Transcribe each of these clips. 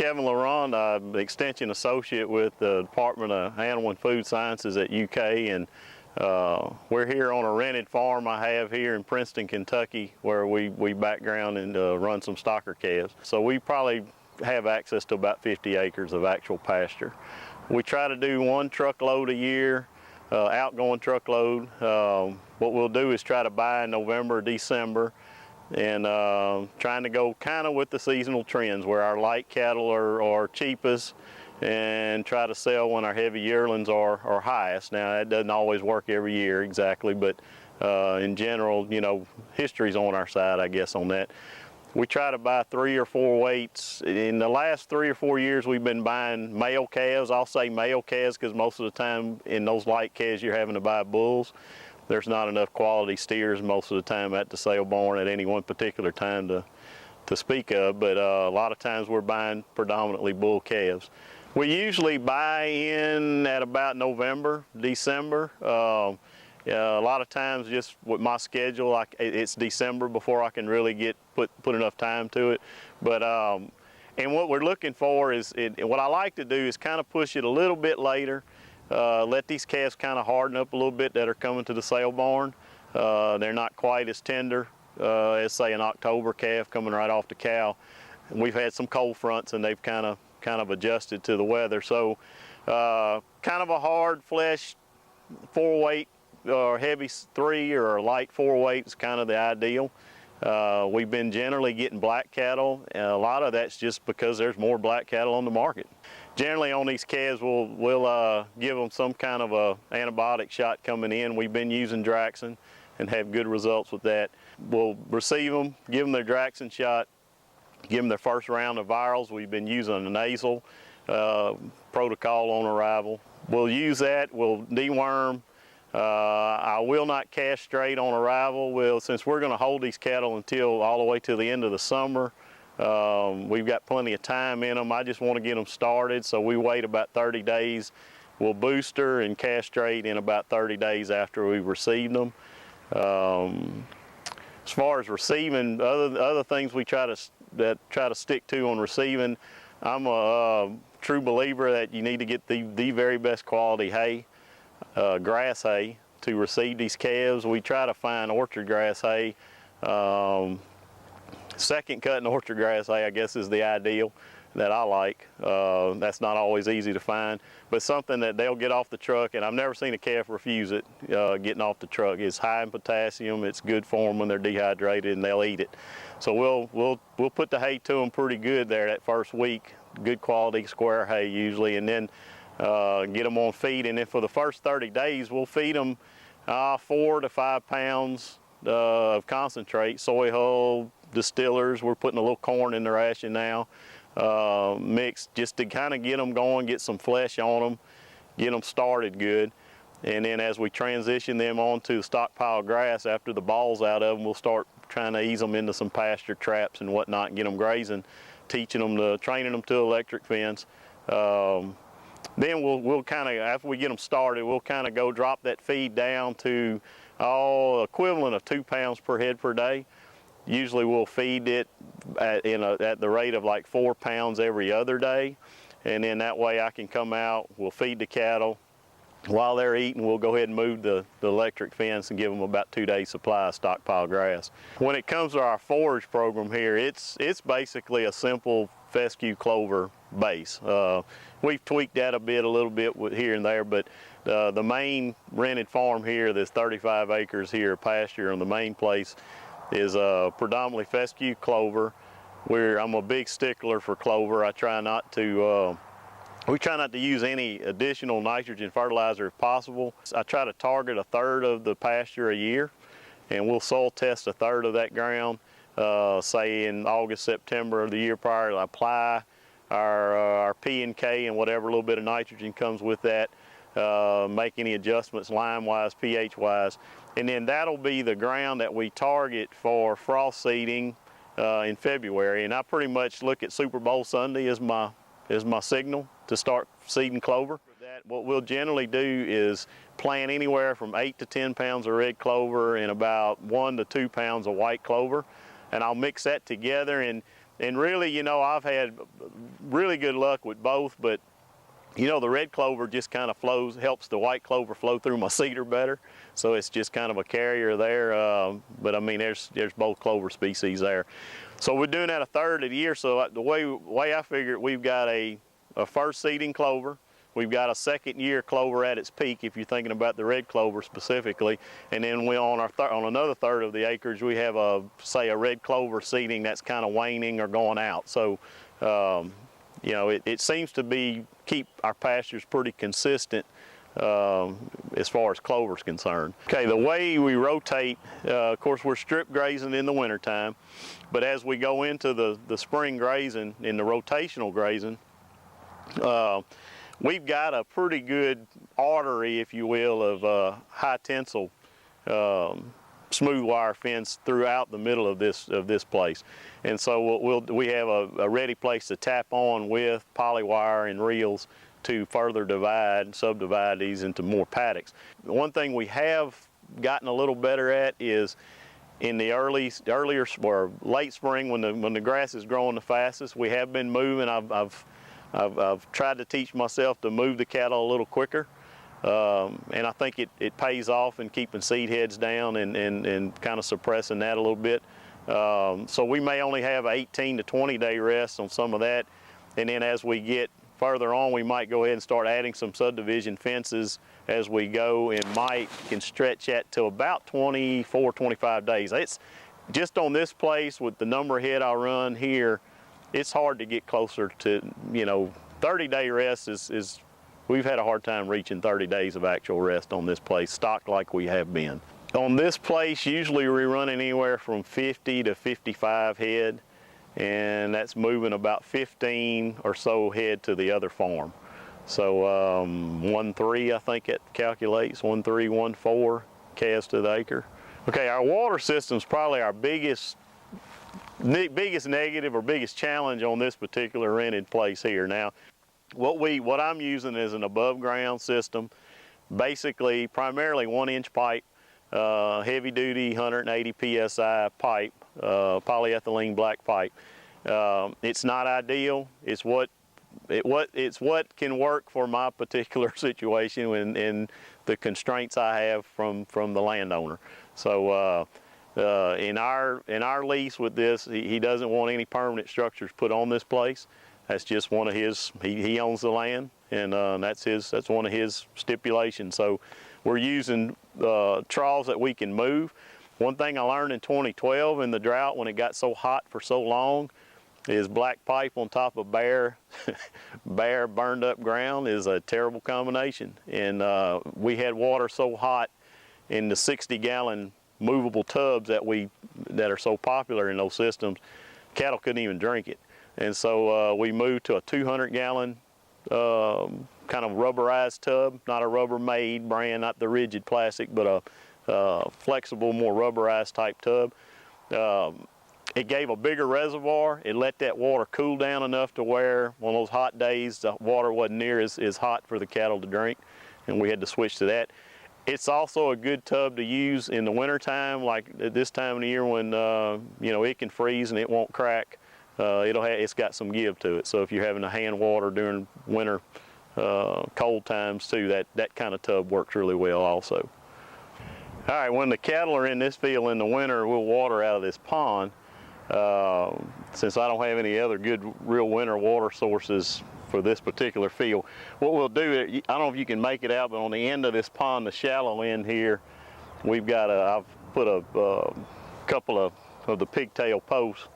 Kevin Laurent. I'm an extension associate with the Department of Animal and Food Sciences at UK, and we're here on a rented farm I have here in Princeton, Kentucky, where we background and run some stocker calves. So we probably have access to about 50 acres of actual pasture. We try to do 1 truckload a year, outgoing truckload. What we'll do is try to buy in November or December, and trying to go kind of with the seasonal trends where our light cattle are cheapest, and try to sell when our heavy yearlings are highest. Now that doesn't always work every year exactly, but in general, you know, history's on our side, I guess, on that. We try to buy 3 or 4 weights. In the last 3 or 4 years, we've been buying male calves. I'll say male calves because most of the time in those light calves you're having to buy bulls. There's not enough quality steers most of the time at the sale barn at any one particular time to speak of, but a lot of times we're buying predominantly bull calves. We usually buy in at about November, December. A lot of times just with my schedule, it's December before I can really put enough time to it. But and what we're looking for is, what I like to do is kind of push it a little bit later. Let these calves kind of harden up a little bit that are coming to the sale barn. They're not quite as tender as, say, an October calf coming right off the cow. And we've had some cold fronts and they've kind of adjusted to the weather. So kind of a hard flesh 4-weight or heavy 3 or a light 4-weight is kind of the ideal. We've been generally getting black cattle, and a lot of that's just because there's more black cattle on the market. Generally on these calves, we'll give them some kind of a antibiotic shot coming in. We've been using Draxxin and have good results with that. We'll receive them, give them their Draxxin shot, give them their first round of virals. We've been using a nasal protocol on arrival. We'll use that, we'll deworm. I will not castrate on arrival. Since we're going to hold these cattle until all the way to the end of the summer, we've got plenty of time in them. I just want to get them started, so we wait about 30 days. We'll booster and castrate in about 30 days after we've received them. As far as receiving, other things we try to stick to on receiving, I'm a true believer that you need to get the very best quality hay. Grass hay to receive these calves. We try to find orchard grass hay. Second cutting orchard grass hay, I guess, is the ideal that I like. That's not always easy to find, but something that they'll get off the truck, and I've never seen a calf refuse it getting off the truck. It's high in potassium, it's good for them when they're dehydrated, and they'll eat it. So we'll put the hay to them pretty good there that first week, good quality square hay usually, and then get them on feed. And then for the first 30 days, we'll feed them 4 to 5 pounds of concentrate, soy hull, distillers. We're putting a little corn in the ration now, mixed just to kind of get them going, get some flesh on them, get them started good. And then as we transition them onto the stockpile grass after the ball's out of them, we'll start trying to ease them into some pasture traps and whatnot and get them grazing, training them to electric fence. Then we'll kind of, after we get them started, we'll kind of go drop that feed down to equivalent of 2 pounds per head per day. Usually we'll feed it at the rate of like 4 pounds every other day, and then that way I can come out, we'll feed the cattle. While they're eating, we'll go ahead and move the electric fence and give them about 2 days supply of stockpile grass. When it comes to our forage program here, it's basically a simple fescue clover base. We've tweaked that a little bit with here and there, but the main rented farm here, this 35 acres here of pasture on the main place, is predominantly fescue clover. I'm a big stickler for clover. We try not to use any additional nitrogen fertilizer if possible. I try to target 1/3 of the pasture a year, and we'll soil test 1/3 of that ground, say in August, September of the year prior. To apply our P and K and whatever little bit of nitrogen comes with that, make any adjustments lime-wise, pH-wise, and then that'll be the ground that we target for frost seeding in February. And I pretty much look at Super Bowl Sunday as my signal to start seeding clover. What we'll generally do is plant anywhere from 8 to 10 pounds of red clover and about 1 to 2 pounds of white clover, and I'll mix that together. And And really, you know, I've had really good luck with both, but you know, the red clover just kind of helps the white clover flow through my cedar better. So it's just kind of a carrier there. But I mean, there's both clover species there. So we're doing that a third of the year. So the way I figure it, we've got a first seeding clover. We've got a second year clover at its peak, if you're thinking about the red clover specifically. And then on another third of the acreage, we have say a red clover seeding that's kind of waning or going out. So, you know, it seems to keep our pastures pretty consistent as far as clover is concerned. Okay, the way we rotate, of course, we're strip grazing in the wintertime, but as we go into the spring grazing, in the rotational grazing, we've got a pretty good artery, if you will, of high tensile smooth wire fence throughout the middle of this place. And so we have a ready place to tap on with polywire and reels to further subdivide these into more paddocks. The one thing we have gotten a little better at is in the earlier or late spring when the grass is growing the fastest, we have been moving. I've tried to teach myself to move the cattle a little quicker. And I think it pays off in keeping seed heads down and kind of suppressing that a little bit. So we may only have 18 to 20 day rest on some of that. And then as we get further on, we might go ahead and start adding some subdivision fences as we go, and can stretch that to about 24, 25 days. It's just on this place with the number of head I run here, it's hard to get closer to, you know, 30-day rest is we've had a hard time reaching 30 days of actual rest on this place, stocked like we have been. On this place, usually we're running anywhere from 50 to 55 head, and that's moving about 15 or so head to the other farm. So 1.3, I think it calculates, 1.3, 1.4 calves to the acre. Okay, our water system's probably our biggest negative or biggest challenge on this particular rented place here. Now, what I'm using is an above ground system, basically primarily 1-inch pipe, heavy duty 180 psi pipe, polyethylene black pipe. It's not ideal. It's what can work for my particular situation and the constraints I have from the landowner. So in our lease with this, he doesn't want any permanent structures put on this place. That's just one of his. He owns the land, and that's one of his stipulations. So we're using troughs that we can move. One thing I learned in 2012 in the drought, when it got so hot for so long, is black pipe on top of bare burned up ground is a terrible combination. And we had water so hot in the 60-gallon movable tubs that are so popular in those systems, cattle couldn't even drink it. And so we moved to a 200-gallon kind of rubberized tub, not a Rubbermaid brand, not the rigid plastic, but a flexible, more rubberized type tub. It gave a bigger reservoir. It let that water cool down enough to where on those hot days the water wasn't near as hot for the cattle to drink, and we had to switch to that. It's also a good tub to use in the wintertime, like at this time of the year when you know, it can freeze and it won't crack. It's got some give to it. So if you're having to hand water during winter cold times too, that kind of tub works really well also. All right, when the cattle are in this field in the winter, we'll water out of this pond. Since I don't have any other good real winter water sources for this particular field, what we'll do, I don't know if you can make it out, but on the end of this pond, the shallow end here, we've got I've put a couple of the pigtail posts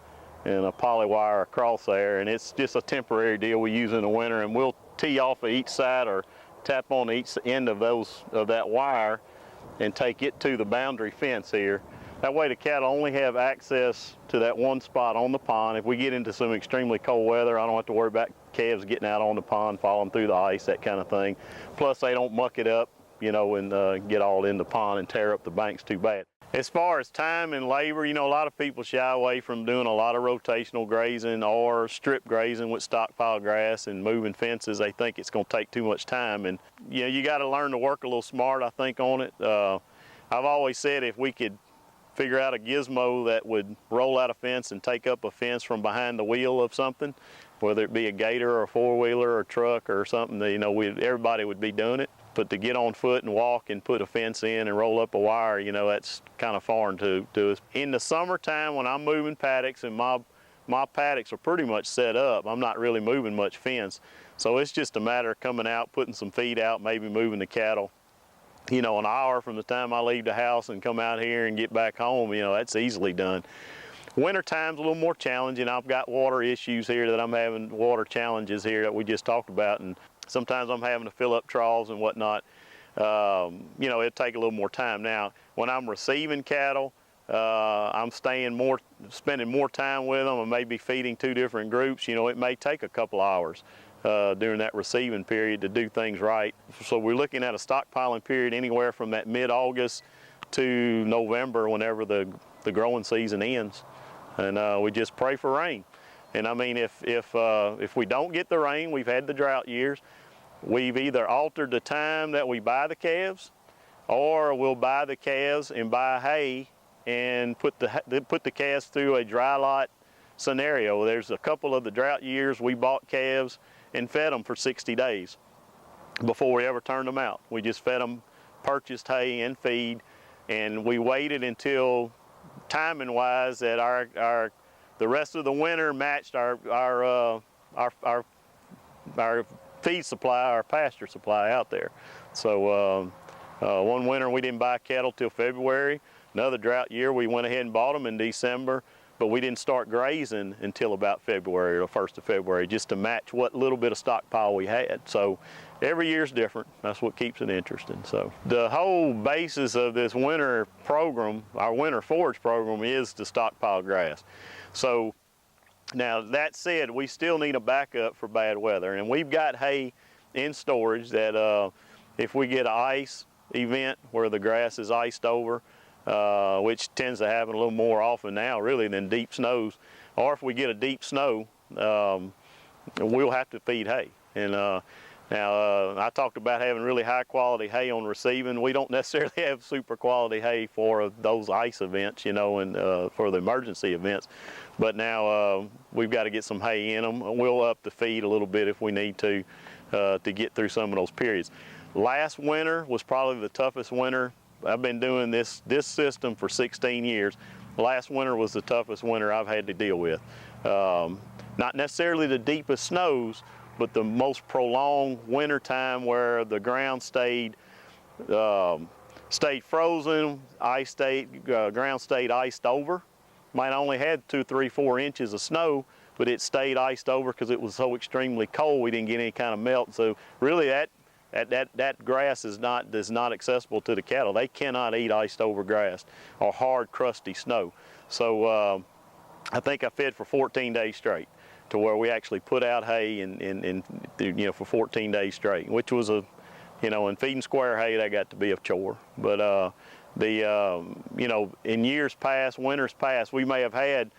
and a polywire across there, and it's just a temporary deal we use in the winter, and we'll tee off of each side or tap on each end of that wire and take it to the boundary fence here. That way the cattle only have access to that one spot on the pond. If we get into some extremely cold weather, I don't have to worry about calves getting out on the pond, falling through the ice, that kind of thing. Plus they don't muck it up, you know, and get all in the pond and tear up the banks too bad. As far as time and labor, you know, a lot of people shy away from doing a lot of rotational grazing or strip grazing with stockpile grass and moving fences. They think it's going to take too much time, and you know, you got to learn to work a little smart, I think, on it. I've always said if we could figure out a gizmo that would roll out a fence and take up a fence from behind the wheel of something, whether it be a gator or a four-wheeler or a truck or something. That, you know, everybody would be doing it. But to get on foot and walk and put a fence in and roll up a wire, you know, that's kind of foreign to us. In the summertime, when I'm moving paddocks and my paddocks are pretty much set up, I'm not really moving much fence. So it's just a matter of coming out, putting some feed out, maybe moving the cattle. You know, an hour from the time I leave the house and come out here and get back home, you know, that's easily done. Winter time's a little more challenging. I've got water issues here that I'm having, water challenges here that we just talked about, and sometimes I'm having to fill up troughs and whatnot. You know, it'll take a little more time. Now, when I'm receiving cattle, I'm spending more time with them. I may be feeding 2 different groups. You know, it may take a couple hours during that receiving period to do things right. So we're looking at a stockpiling period anywhere from that mid-August to November, whenever the growing season ends. And we just pray for rain. And I mean, if we don't get the rain, we've had the drought years, we've either altered the time that we buy the calves, or we'll buy the calves and buy hay and put the calves through a dry lot scenario. There's a couple of the drought years we bought calves and fed them for 60 days before we ever turned them out. We just fed them, purchased hay and feed, and we waited until, timing-wise, that the rest of the winter matched our feed supply, our pasture supply out there. So one winter we didn't buy cattle till February. Another drought year we went ahead and bought them in December, but we didn't start grazing until about February, or 1st of February, just to match what little bit of stockpile we had. So every year's different. That's what keeps it interesting. So the whole basis of this winter program, our winter forage program, is to stockpile grass. So now, that said, we still need a backup for bad weather, and we've got hay in storage that if we get an ice event where the grass is iced over, which tends to happen a little more often now really than deep snows, or if we get a deep snow, we'll have to feed hay. And now, I talked about having really high quality hay on receiving. We don't necessarily have super quality hay for those ice events, you know, and for the emergency events. But now we've got to get some hay in them. We'll up the feed a little bit if we need to get through some of those periods. Last winter was probably the toughest winter. I've been doing this system for 16 years. Last winter was the toughest winter I've had to deal with. Not necessarily the deepest snows, but the most prolonged winter time where the ground stayed frozen, ground stayed iced over. Might only had 2, 3, 4 inches of snow, but it stayed iced over because it was so extremely cold we didn't get any kind of melt. So really that grass is not accessible to the cattle. They cannot eat iced over grass or hard crusty snow. So I think I fed for 14 days straight, to where we actually put out hay and you know, for 14 days straight, which was you know, in feeding square hay, that got to be a chore. But you know, in years past, winters past, we may have had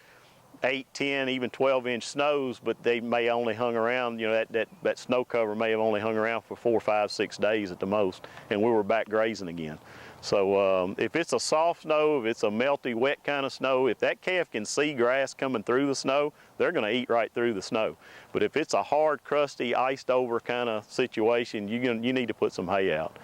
8, 10, even 12-inch snows, but they may only hung around, you know, that snow cover may have only hung around for 4, 5, 6 days at the most, and we were back grazing again. So if it's a soft snow, if it's a melty, wet kind of snow, if that calf can see grass coming through the snow, they're going to eat right through the snow. But if it's a hard, crusty, iced over kind of situation, you need to put some hay out.